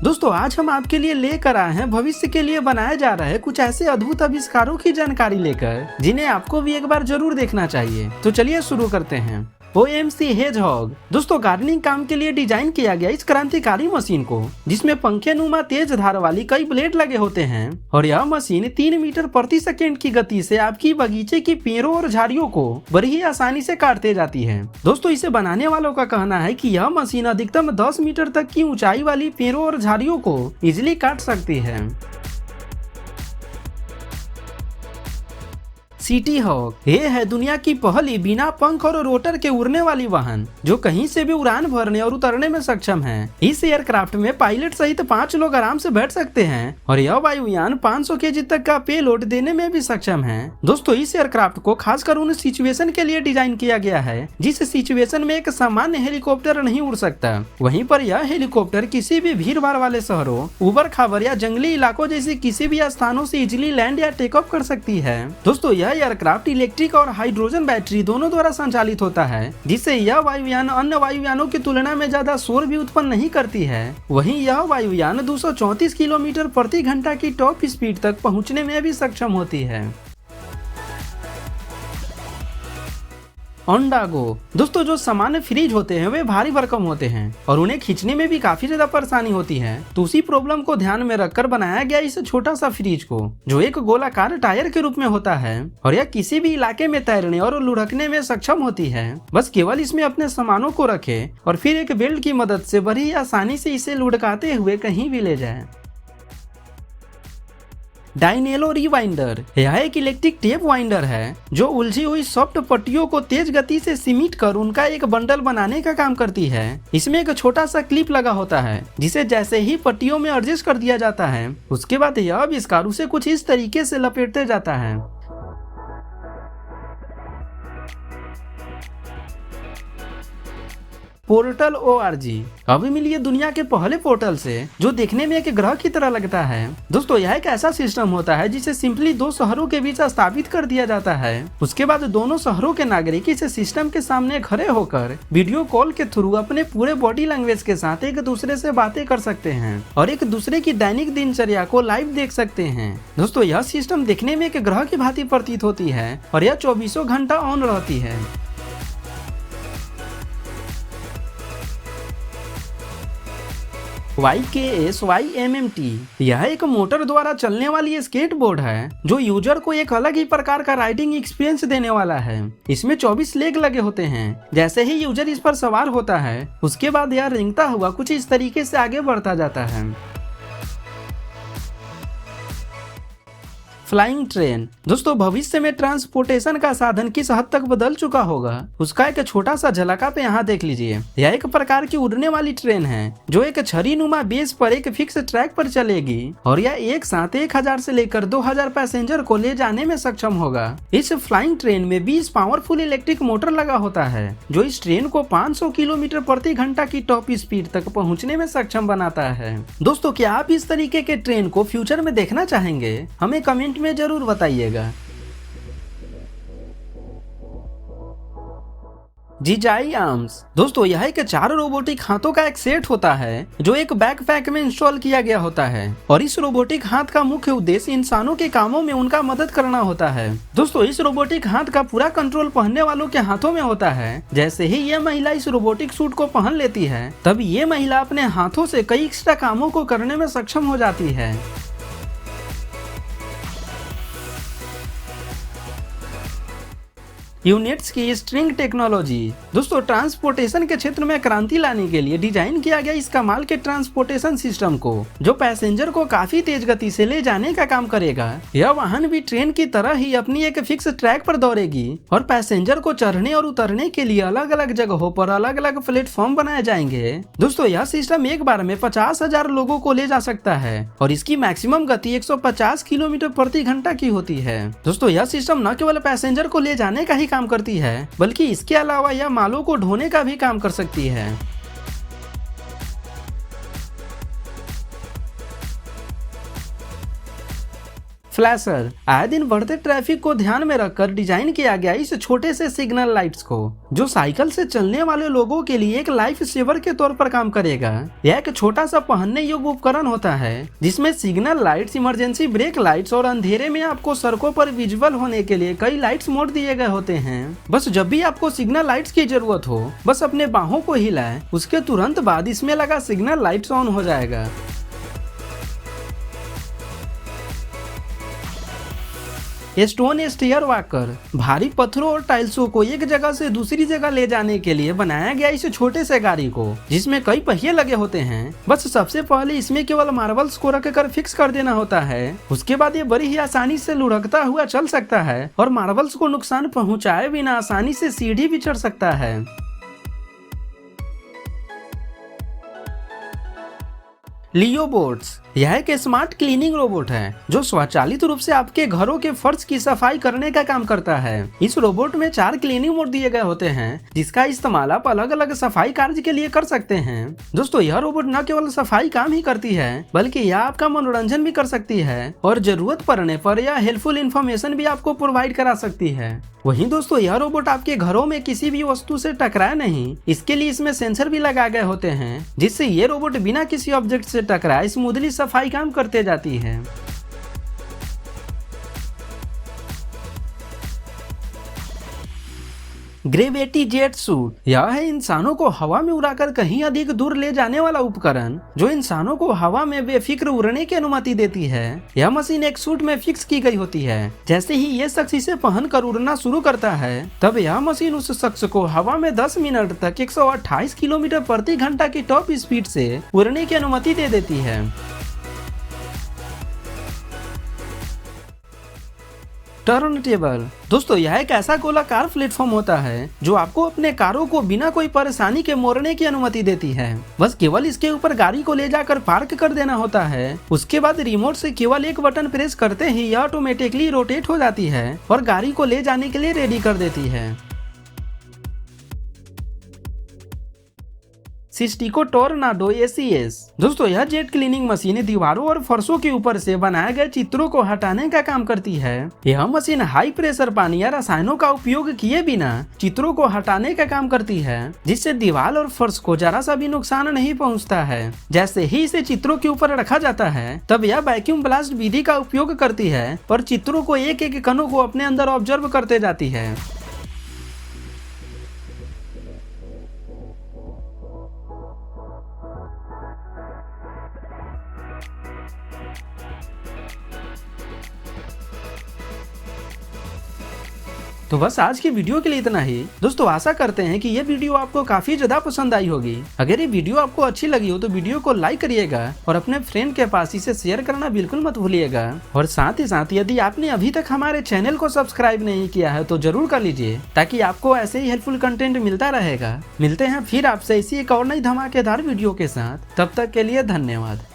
दोस्तों आज हम आपके लिए लेकर आए हैं भविष्य के लिए बनाए जा रहे कुछ ऐसे अद्भुत आविष्कारों की जानकारी लेकर जिन्हें आपको भी एक बार जरूर देखना चाहिए। तो चलिए शुरू करते हैं। OMC हेजहॉग दोस्तों गार्डनिंग काम के लिए डिजाइन किया गया इस क्रांतिकारी मशीन को, जिसमें पंखे नुमा तेज धार वाली कई ब्लेड लगे होते हैं और यह मशीन 3 मीटर प्रति सेकेंड की गति से आपकी बगीचे की पेड़ों और झाड़ियों को बड़ी ही आसानी से काटते जाती है। दोस्तों इसे बनाने वालों का कहना है कि यह मशीन अधिकतम 10 मीटर तक की ऊंचाई वाली पेड़ों और झाड़ियों को इजिली काट सकती है। सिटी हॉक ये है दुनिया की पहली बिना पंख और रोटर के उड़ने वाली वाहन जो कहीं से भी उड़ान भरने और उतरने में सक्षम है। इस एयरक्राफ्ट में पायलट सहित 5 लोग आराम से बैठ सकते हैं और यह वायुयान 500 केजी तक का पेलोड देने में भी सक्षम है। दोस्तों इस एयरक्राफ्ट को खासकर उन सिचुएशन के लिए डिजाइन किया गया है जिस सिचुएशन में एक सामान्य हेलीकॉप्टर नहीं उड़ सकता। वहीं पर यह हेलीकॉप्टर किसी भी भीड़ भाड़ वाले शहरों, उबड़ खाबड़ या जंगली इलाकों जैसे किसी भी स्थानों से इजिली लैंड या टेक ऑफ कर सकती है। दोस्तों यह एयरक्राफ्ट इलेक्ट्रिक और हाइड्रोजन बैटरी दोनों द्वारा संचालित होता है, जिससे यह वायुयान अन्य वायुयानों की तुलना में ज्यादा शोर भी उत्पन्न नहीं करती है। वहीं यह वायुयान 234 किलोमीटर प्रति घंटा की टॉप स्पीड तक पहुंचने में भी सक्षम होती है। ओंडागो दोस्तों जो सामान्य फ्रिज होते हैं वे भारी भरकम होते हैं और उन्हें खींचने में भी काफी ज्यादा परेशानी होती है। तो उसी प्रॉब्लम को ध्यान में रखकर बनाया गया इस छोटा सा फ्रिज को, जो एक गोलाकार टायर के रूप में होता है और यह किसी भी इलाके में तैरने और लुढ़कने में सक्षम होती है। बस केवल इसमें अपने सामानों को रखे और फिर एक बेल्ट की मदद से बड़ी आसानी से इसे लुढ़काते हुए कहीं भी ले जाए। डायनेलो रिवाइंडर यह एक इलेक्ट्रिक टेप वाइंडर है जो उलझी हुई सॉफ्ट पट्टियों को तेज गति से सिमिट कर उनका एक बंडल बनाने का काम करती है। इसमें एक छोटा सा क्लिप लगा होता है जिसे जैसे ही पट्टियों में एडजस्ट कर दिया जाता है उसके बाद यह आविष्कार उसे कुछ इस तरीके से लपेटते जाता है। पोर्टल ORG अभी मिली है दुनिया के पहले पोर्टल से जो देखने में एक ग्रह की तरह लगता है। दोस्तों यह एक ऐसा सिस्टम होता है जिसे सिंपली 2 शहरों के बीच स्थापित कर दिया जाता है। उसके बाद दोनों शहरों के नागरिक इस सिस्टम के सामने खड़े होकर वीडियो कॉल के थ्रू अपने पूरे बॉडी लैंग्वेज के साथ एक दूसरे से बातें कर सकते हैं और एक दूसरे की दैनिक दिनचर्या को लाइव देख सकते हैं। दोस्तों यह सिस्टम देखने में एक ग्रह की भांति प्रतीत होती है और यह 24 घंटा ऑन रहती है। YKSYMMT यह एक मोटर द्वारा चलने वाली स्केटबोर्ड है जो यूजर को एक अलग ही प्रकार का राइडिंग एक्सपीरियंस देने वाला है। इसमें 24 लेग लगे होते हैं। जैसे ही यूजर इस पर सवार होता है उसके बाद यह रेंगता हुआ कुछ इस तरीके से आगे बढ़ता जाता है। फ्लाइंग ट्रेन दोस्तों भविष्य में ट्रांसपोर्टेशन का साधन किस हद तक बदल चुका होगा उसका एक छोटा सा झलक आप यहाँ देख लीजिए। यह एक प्रकार की उड़ने वाली ट्रेन है जो एक छड़ी नुमा बेस पर एक फिक्स ट्रैक पर चलेगी और यह एक साथ 1000 से लेकर 2000 पैसेंजर को ले जाने में सक्षम होगा। इस फ्लाइंग ट्रेन में 20 पावरफुल इलेक्ट्रिक मोटर लगा होता है जो इस ट्रेन को 500 किलोमीटर प्रति घंटा की टॉप स्पीड तक पहुँचने में सक्षम बनाता है। दोस्तों क्या आप इस तरीके के ट्रेन को फ्यूचर में देखना चाहेंगे? हमें कमेंट में जरूर बताइएगा। जिजाई आर्म्स दोस्तों यह एक 4 रोबोटिक हाथों का एक सेट होता है जो एक बैकपैक में इंस्टॉल किया गया होता है और इस रोबोटिक हाथ का मुख्य उद्देश्य इंसानों के कामों में उनका मदद करना होता है। दोस्तों इस रोबोटिक हाथ का पूरा कंट्रोल पहनने वालों के हाथों में होता है। जैसे ही ये महिला इस रोबोटिक सूट को पहन लेती है तब ये महिला अपने हाथों से कई एक्स्ट्रा कामों को करने में सक्षम हो जाती है। यूनिट्स की स्ट्रिंग टेक्नोलॉजी दोस्तों ट्रांसपोर्टेशन के क्षेत्र में क्रांति लाने के लिए डिजाइन किया गया इस कमाल के ट्रांसपोर्टेशन सिस्टम को जो पैसेंजर को काफी तेज गति से ले जाने का काम करेगा। यह वाहन भी ट्रेन की तरह ही अपनी एक फिक्स ट्रैक पर दौड़ेगी और पैसेंजर को चढ़ने और उतरने के लिए अलग अलग जगहों पर अलग अलग प्लेटफॉर्म बनाए जाएंगे। दोस्तों यह सिस्टम एक बार में 50,000 लोगों को ले जा सकता है और इसकी मैक्सिमम गति 150 किलोमीटर प्रति घंटा की होती है। दोस्तों यह सिस्टम न केवल पैसेंजर को ले जाने का ही काम करती है बल्कि इसके अलावा यह मालों को ढोने का भी काम कर सकती है। फ्लैशर आए दिन बढ़ते ट्रैफिक को ध्यान में रखकर डिजाइन किया गया इस छोटे से सिग्नल लाइट्स को, जो साइकिल से चलने वाले लोगों के लिए एक लाइफ सेवर के तौर पर काम करेगा। यह एक छोटा सा पहनने योग्य उपकरण होता है जिसमें signal lights, emergency brake lights और अंधेरे में आपको सड़कों पर विजुअल होने के लिए कई लाइट्स मोड दिए गए होते हैं। बस जब भी आपको सिग्नल लाइट्स की जरूरत हो, बस अपने बाहों को हिलाएं, उसके तुरंत बाद इसमें लगा सिग्नल लाइट्स ऑन हो जाएगा। स्टोन स्टेयर वॉकर भारी पत्थरों और टाइल्सों को एक जगह से दूसरी जगह ले जाने के लिए बनाया गया इस छोटे से गाड़ी को, जिसमें कई पहिए लगे होते हैं। बस सबसे पहले इसमें केवल मार्बल्स को रखकर फिक्स कर देना होता है। उसके बाद ये बड़ी ही आसानी से लुढ़कता हुआ चल सकता है और मार्बल्स को नुकसान पहुंचाए बिना आसानी से सीढ़ी भी चढ़ सकता है। लियो बोट्स यह एक स्मार्ट क्लीनिंग रोबोट है जो स्वचालित रूप से आपके घरों के फर्श की सफाई करने का काम करता है। इस रोबोट में 4 क्लीनिंग मोड दिए गए होते हैं जिसका इस्तेमाल आप अलग अलग सफाई कार्य के लिए कर सकते हैं। दोस्तों, यह रोबोट न केवल सफाई काम ही करती है बल्कि यह आपका मनोरंजन भी कर सकती है और जरूरत पड़ने पर यह हेल्पफुल इन्फॉर्मेशन भी आपको प्रोवाइड करा सकती है। वहीं दोस्तों, यह रोबोट आपके घरों में किसी भी वस्तु से टकराए नहीं, इसके लिए इसमें सेंसर भी लगाए गए होते हैं जिससे ये रोबोट बिना किसी ऑब्जेक्ट से टकराए स्मूथली सफाई काम करते जाती है। ग्रेविटी जेट सूट यह है इंसानों को हवा में उड़ाकर कहीं अधिक दूर ले जाने वाला उपकरण जो इंसानों को हवा में बेफिक्र उड़ने की अनुमति देती है। यह मशीन एक सूट में फिक्स की गई होती है। जैसे ही ये शख्स इसे पहनकर उड़ना शुरू करता है, तब यह मशीन उस शख्स को हवा में 10 मिनट तक 128 किलोमीटर प्रति घंटा की टॉप स्पीड से उड़ने की अनुमति दे देती है। टर्न टेबल दोस्तों, यह एक ऐसा गोलाकार प्लेटफॉर्म होता है जो आपको अपने कारों को बिना कोई परेशानी के मोड़ने की अनुमति देती है। बस केवल इसके ऊपर गाड़ी को ले जाकर पार्क कर देना होता है। उसके बाद रिमोट से केवल एक बटन प्रेस करते ही यह ऑटोमेटिकली रोटेट हो जाती है और गाड़ी को ले जाने के लिए रेडी कर देती है। सिस्टिको टोर्नाडो ACS दोस्तों, यह जेट क्लीनिंग मशीन दीवारों और फर्शों के ऊपर से बनाए गए चित्रों को हटाने का काम करती है। यह मशीन हाई प्रेशर पानी या रसायनों का उपयोग किए बिना चित्रों को हटाने का काम करती है, जिससे दीवार और फर्श को जरा सा भी नुकसान नहीं पहुंचता है। जैसे ही इसे चित्रों के ऊपर रखा जाता है, तब यह वैक्यूम ब्लास्ट विधि का उपयोग करती है और चित्रों को एक एक कणों को अपने अंदर ऑब्जर्व करते जाती है। तो बस आज की वीडियो के लिए इतना ही। दोस्तों, आशा करते हैं कि ये वीडियो आपको काफी ज्यादा पसंद आई होगी। अगर ये वीडियो आपको अच्छी लगी हो तो वीडियो को लाइक करिएगा और अपने फ्रेंड के पास इसे शेयर करना बिल्कुल मत भूलिएगा। और साथ ही साथ यदि आपने अभी तक हमारे चैनल को सब्सक्राइब नहीं किया है तो जरूर कर लीजिए, ताकि आपको ऐसे ही हेल्पफुल कंटेंट मिलता रहेगा। मिलते हैं फिर आपसे इसी एक और नई धमाकेदार वीडियो के साथ। तब तक के लिए धन्यवाद।